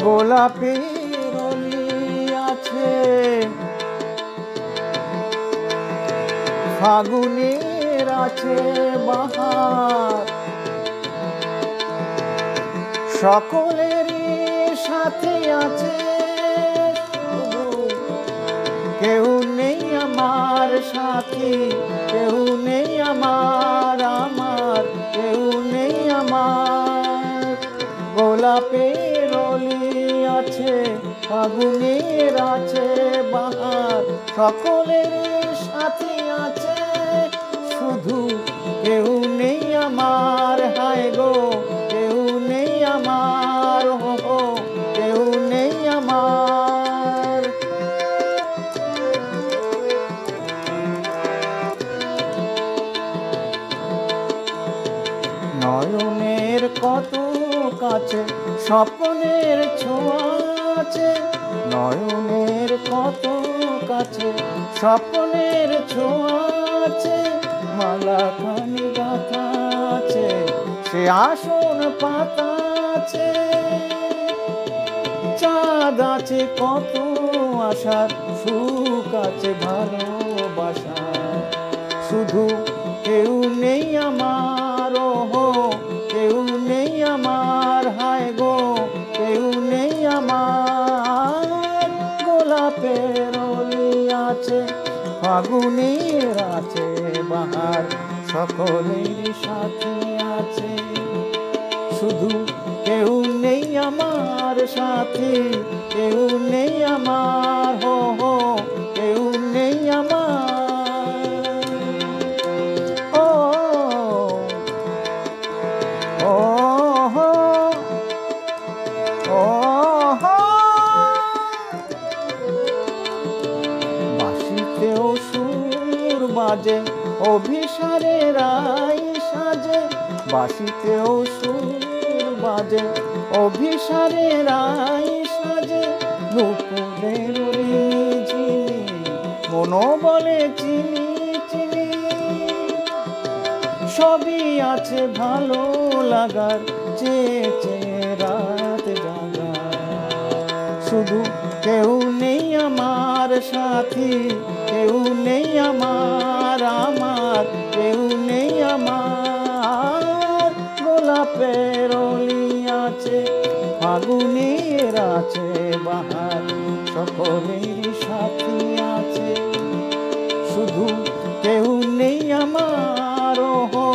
গোলাপের অলি আছে ফাগুনের আছে বাহার, সকলেরই সাথে আছে কেউ নেই আমার সাথী, কেউ নেই আমার কেউ নেই আমার। গোলাপের অলি আছে ফাগুনের আছে বাহার, সকলের সাথে আছে শুধু কেউ নেই আমার। হায় গো কেউ নেই আমার, হো কেউ নেই আমার। নয়নের কত কাছে স্বপ্নের ছোঁয়া আছে, নয়নের কত কাছে স্বপ্নের ছোঁয়া আছে। মালা খানি গাথা আছে সে আসন পাতা আছে, চাঁদ আছে কত আশার সুখ আছে ভালোবাসা, শুধু কেউ নেই আমার, ওহো কেউ নেই আমার। হায় গো কেউ নেই আমার। গোলাপের অলি আছে ফাগুনের আছে বাহার, সকলের সাথে আছে শুধু কেউ নেই আমার সাথী, কেউ নেই আমার, হো হো কেউ নেই আমার। ও ও হো ও হো বাঁশিতেও সুর বাজে অভিসারে রাই সাজে, বাঁশিতেও সুর বাজে অভিসারে রাই সাজে। দুপুরের ঝিনি মনো বলে চিনি চিনি, সবই আছে ভালো লাগার চেয়ে চেয়ে রাত জাগা, শুধু কেউ নেই আমার সাথী, কেউ নেই আমার কেউ নেই আমার। গোলাপের অলি আছে ফাগুনের আছে বাহার, সকলের সাথী আছে শুধু কেউ নেই আমার, ওহো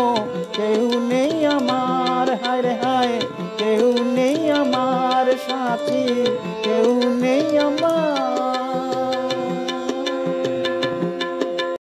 কেউ নেই আমার। হায় রে হায় কেউ নেই আমার সাথী, কেউ নেই আমার।